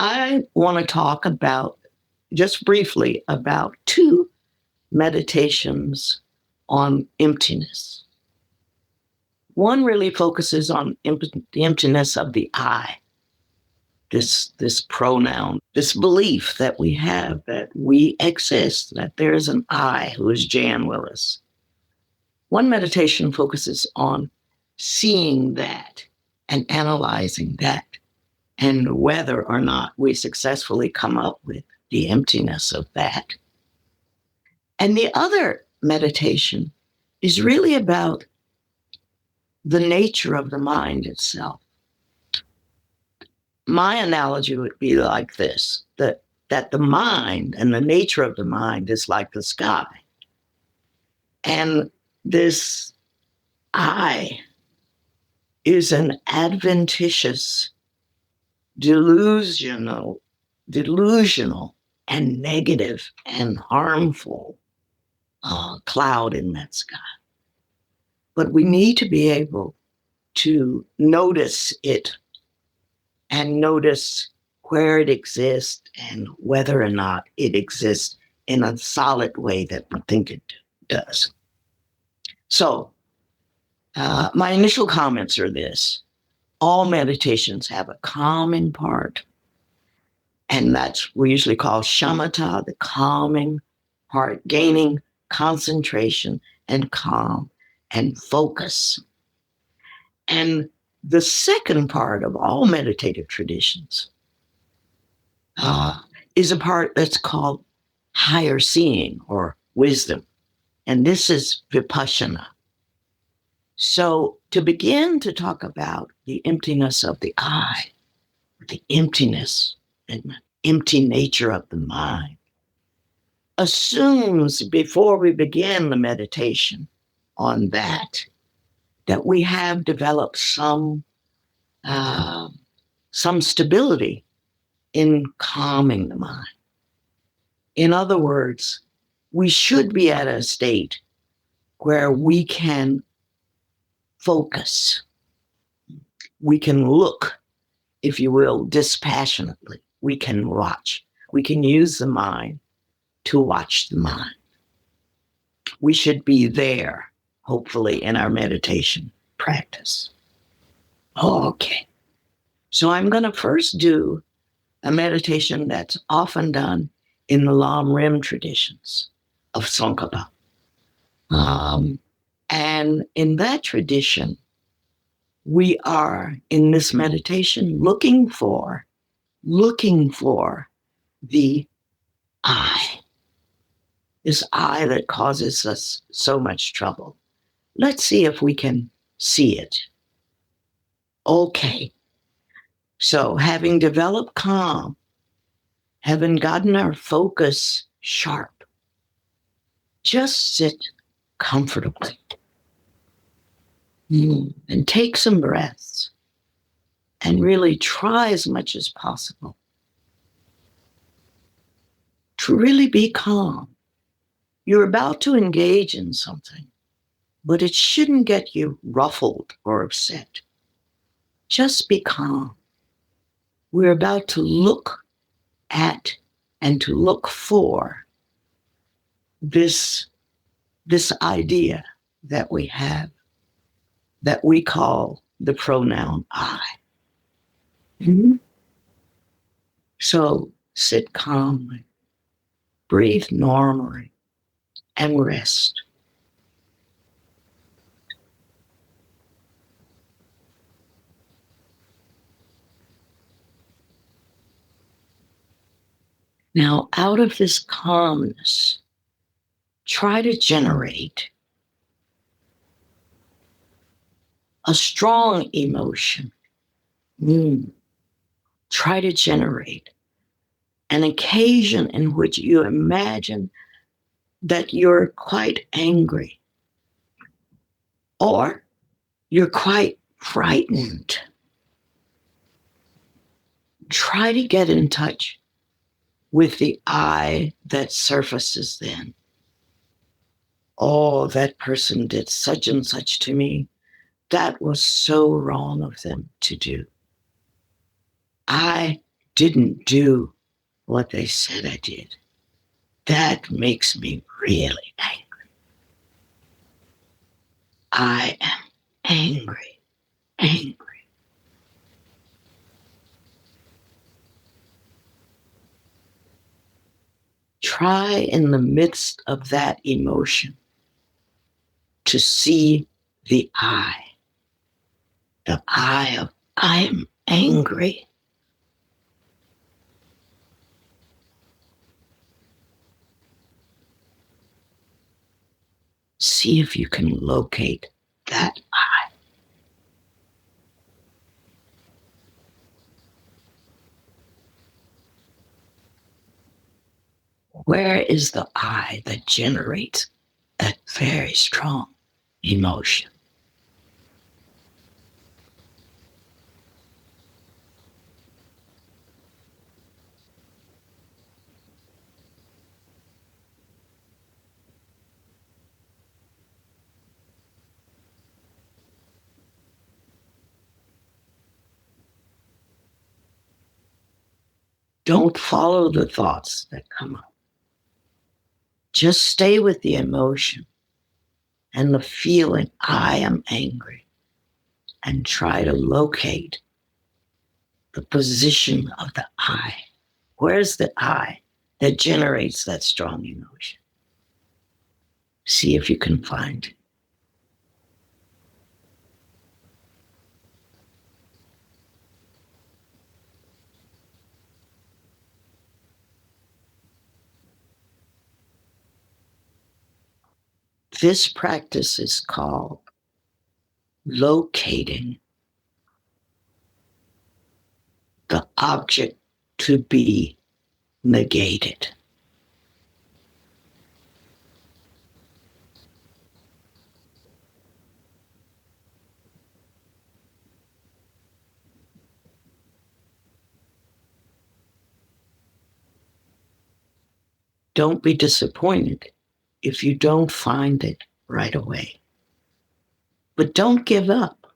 I want to talk about, just briefly, about two meditations on emptiness. One really focuses on the emptiness of the I, this pronoun, this belief that we have that we exist, that there is an I who is Jan Willis. One meditation focuses on seeing that and analyzing that, and whether or not we successfully come up with the emptiness of that. And the other meditation is really about the nature of the mind itself. My analogy would be like this, that the mind and the nature of the mind is like the sky. And this I is an adventitious, delusional, and negative and harmful cloud in that sky. But we need to be able to notice it and notice where it exists and whether or not it exists in a solid way that we think it does. So my initial comments are this. All meditations have a calming part, and that's we usually call shamatha, the calming part, gaining concentration and calm and focus. And the second part of all meditative traditions is a part that's called higher seeing or wisdom. And this is vipassana. So to begin to talk about the emptiness of the I, the emptiness and empty nature of the mind, assumes before we begin the meditation on that we have developed some stability in calming the mind. In other words, we should be at a state where we can focus. We can look, if you will, dispassionately. We can watch. We can use the mind to watch the mind. We should be there, hopefully, in our meditation practice. Okay. So I'm going to first do a meditation that's often done in the Lam Rim traditions of Tsongkhapa. And in that tradition, we are in this meditation looking for the I, this I that causes us so much trouble. Let's see if we can see it. Okay. So having developed calm, having gotten our focus sharp, just sit comfortably and take some breaths and really try as much as possible to really be calm. You're about to engage in something, but it shouldn't get you ruffled or upset. Just be calm. We're about to look at and to look for this idea that we have, that we call the pronoun I. So sit calmly, breathe normally, and rest. Now, out of this calmness, try to generate a strong emotion. Try to generate an occasion in which you imagine that you're quite angry or you're quite frightened. Try to get in touch with the I that surfaces then. Oh, that person did such and such to me. That was so wrong of them to do. I didn't do what they said I did, that makes me really angry. I am angry, angry. Try in the midst of that emotion to see the I of I am angry. See if you can locate that I. Where is the I that generates that very strong emotion? Don't follow the thoughts that come up. Just stay with the emotion and the feeling, I am angry, and try to locate the position of the I. Where's the I that generates that strong emotion? See if you can find it. This practice is called locating the object to be negated. Don't be disappointed if you don't find it right away. But don't give up.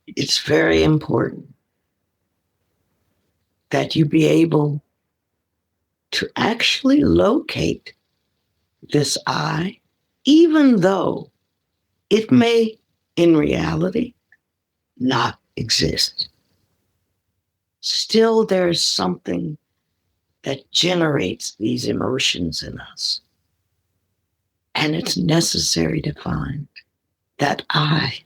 It's very important that you be able to actually locate this I, even though it may, in reality, not exist. Still, there's something that generates these emotions in us. And it's necessary to find that I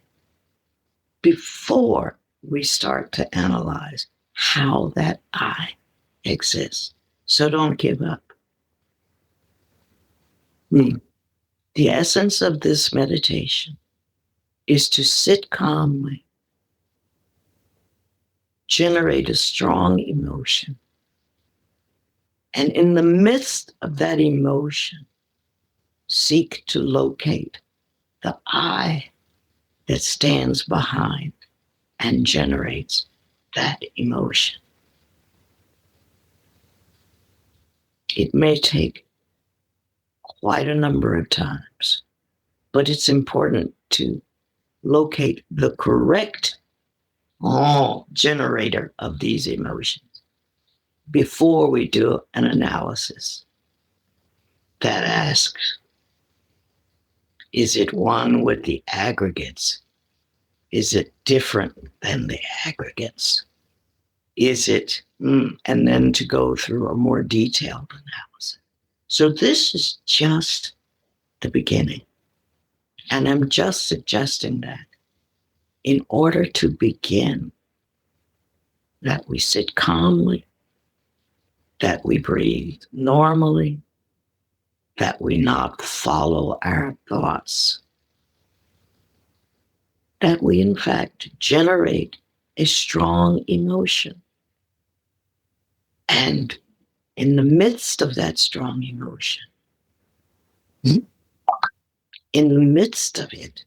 before we start to analyze how that I exists. So don't give up. The essence of this meditation is to sit calmly, generate a strong emotion, and in the midst of that emotion, seek to locate the I that stands behind and generates that emotion. It may take quite a number of times, but it's important to locate the correct generator of these emotions before we do an analysis that asks, is it one with the aggregates? Is it different than the aggregates? Is it, and then to go through a more detailed analysis. So this is just the beginning. And I'm just suggesting that in order to begin, that we sit calmly, that we breathe normally, that we not follow our thoughts, that we in fact generate a strong emotion. And in the midst of that strong emotion, in the midst of it,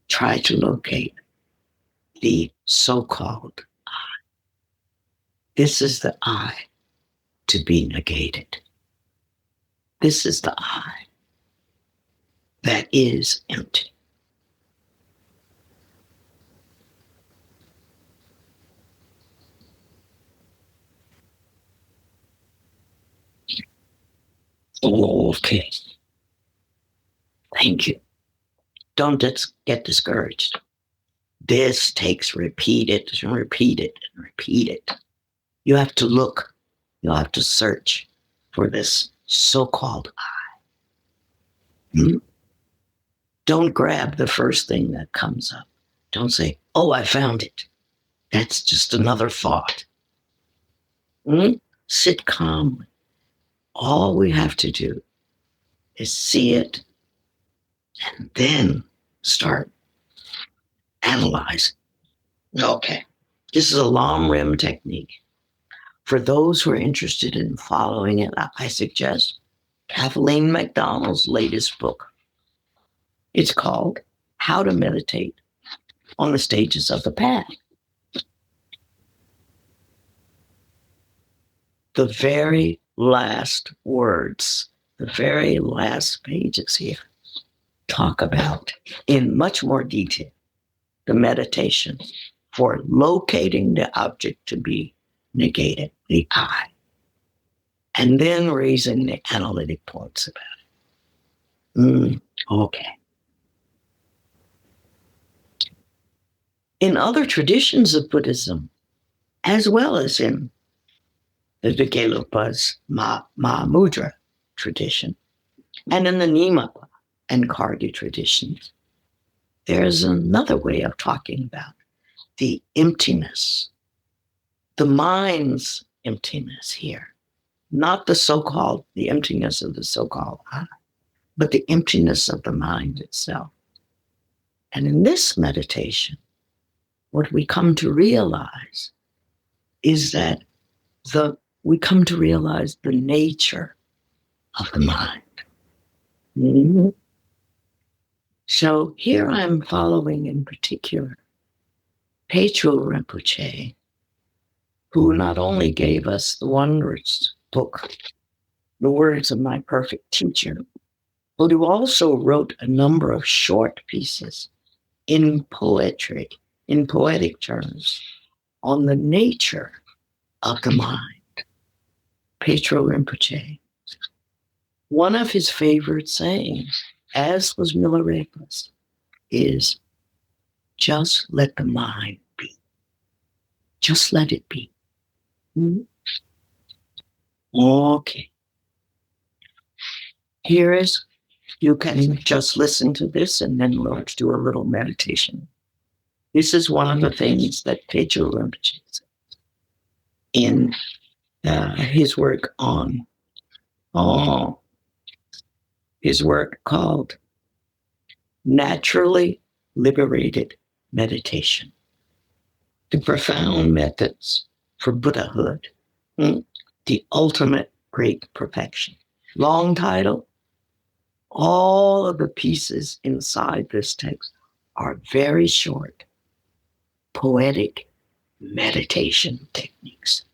try to locate the so-called I. This is the I to be negated. This is the I that is empty. Okay. Thank you. Don't get discouraged. This takes repeat it and repeat it and repeat it. You have to look. You have to search for this so-called I. Hmm? Don't grab the first thing that comes up. Don't say, oh, I found it. That's just another thought. Hmm? Sit calmly. All we have to do is see it and then start analyzing. Okay. This is a long rim technique. For those who are interested in following it, I suggest Kathleen MacDonald's latest book. It's called How to Meditate on the Stages of the Path. The very last words, the very last pages here talk about in much more detail the meditation for locating the object to be negated, the I, and then raising the analytic points about it. Okay. In other traditions of Buddhism, as well as in the Vigelupa's Mahamudra tradition, and in the Nimapa and Kargi traditions, there's another way of talking about the emptiness, the mind's emptiness here, not the emptiness of the so-called I, but the emptiness of the mind itself. And in this meditation, what we come to realize is that we come to realize the nature of the mind. Mm-hmm. So here I'm following in particular Patrul Rinpoche, who not only gave us the wondrous book, The Words of My Perfect Teacher, but who also wrote a number of short pieces in poetry, in poetic terms, on the nature of the mind. Patrul Rinpoche. One of his favorite sayings, as was Milarepa's, is just let the mind be. Just let it be. Okay. Here is, you can just listen to this and then let's do a little meditation. This is one of the things that Patrul Rinpoche says in his work his work called Naturally Liberated Meditation. The Profound Methods for Buddhahood. The Ultimate Great Perfection. Long title. All of the pieces inside this text are very short, poetic meditation techniques.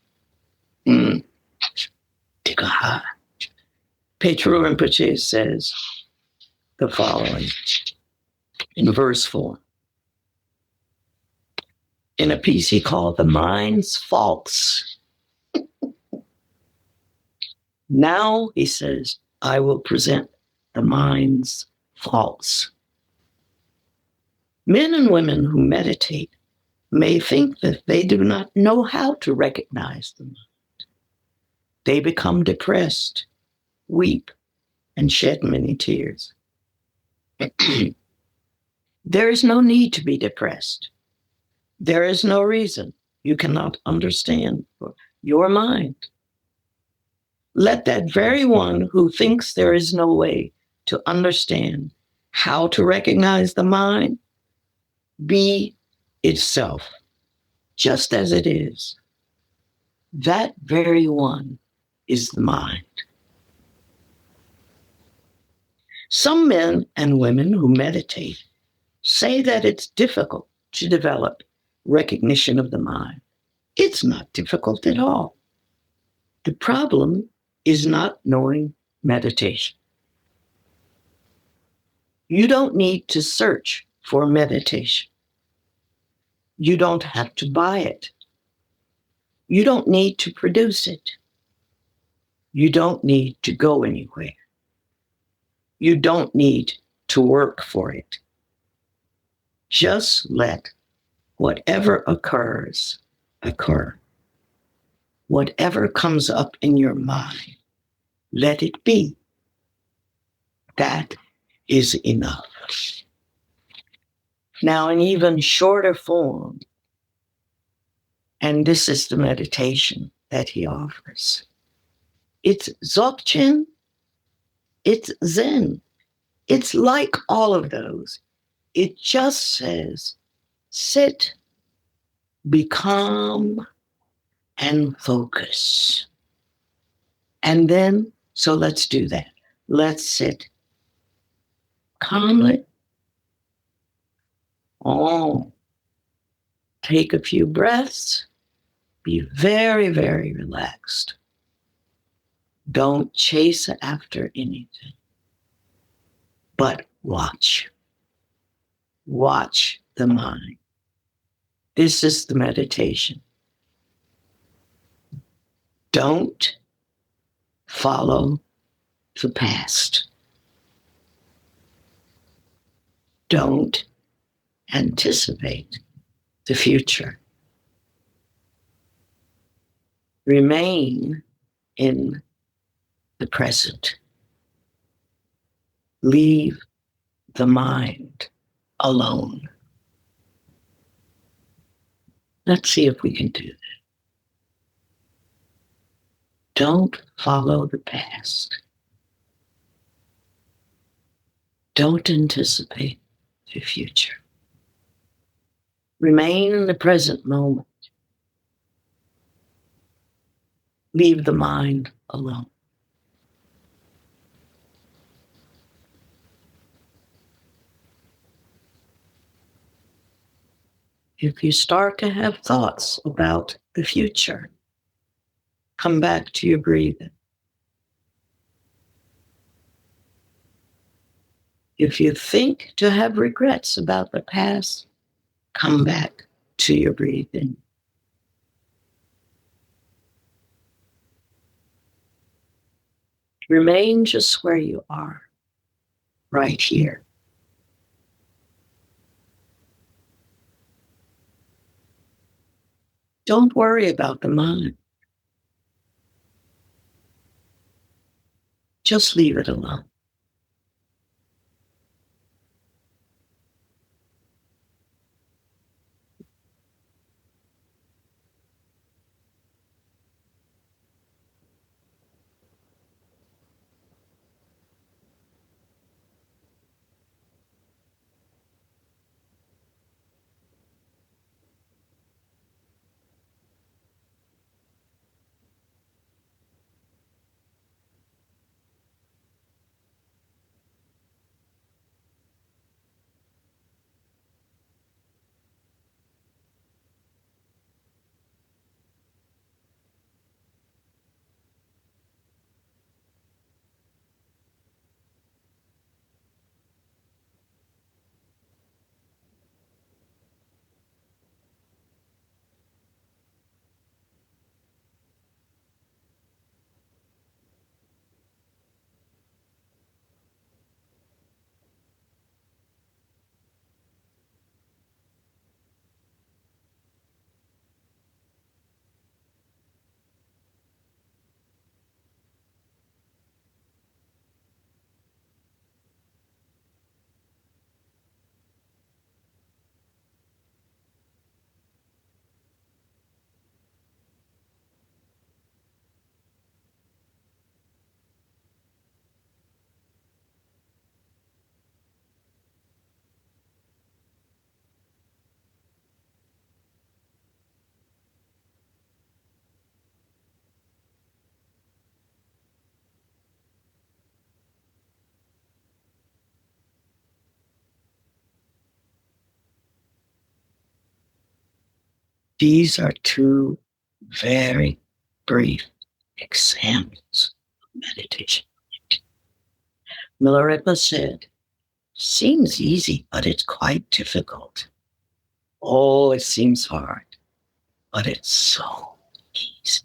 Patrul Rinpoche says the following in verse 4. In a piece he called The Mind's Faults. Now, he says, I will present the mind's faults. Men and women who meditate may think that they do not know how to recognize the mind. They become depressed, weep, and shed many tears. There is no need to be depressed. There is no reason you cannot understand your mind. Let that very one who thinks there is no way to understand how to recognize the mind be itself, just as it is. That very one is the mind. Some men and women who meditate say that it's difficult to develop recognition of the mind. It's not difficult at all. The problem is not knowing meditation. You don't need to search for meditation. You don't have to buy it. You don't need to produce it. You don't need to go anywhere. You don't need to work for it. Just let whatever occurs occur. Whatever comes up in your mind, let it be. That is enough. Now, in even shorter form, and this is the meditation that he offers. It's Dzogchen, it's Zen. It's like all of those. It just says, sit, be calm, and focus. And then, so let's do that. Let's sit calmly. Oh, take a few breaths. Be very, very relaxed. Don't chase after anything, but watch. Watch the mind. This is the meditation. Don't follow the past. Don't anticipate the future. Remain in the present. Leave the mind alone. Let's see if we can do that. Don't follow the past. Don't anticipate the future. Remain in the present moment. Leave the mind alone. If you start to have thoughts about the future, come back to your breathing. If you think to have regrets about the past, come back to your breathing. Remain just where you are, right here. Don't worry about the mind. Just leave it alone. These are two very brief examples of meditation. Milarepa said, seems easy, but it's quite difficult. Oh, it seems hard, but it's so easy.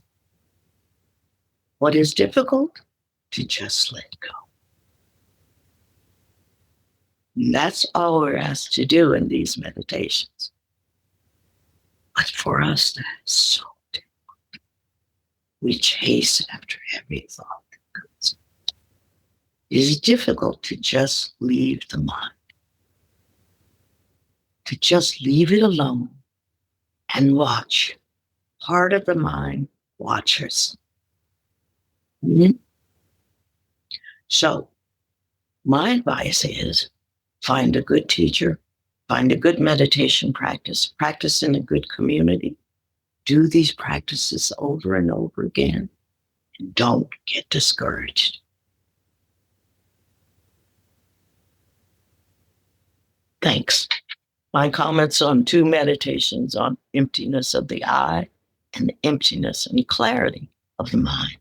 What is difficult? To just let go. And that's all we're asked to do in these meditations. But for us, that's so difficult. We chase after every thought that comes. It is difficult to just leave the mind, to just leave it alone and watch. Part of the mind watchers. Mm-hmm. So my advice is find a good teacher, find a good meditation practice, practice in a good community. Do these practices over and over again. And don't get discouraged. Thanks. My comments on 2 meditations on emptiness of the eye and the emptiness and clarity of the mind.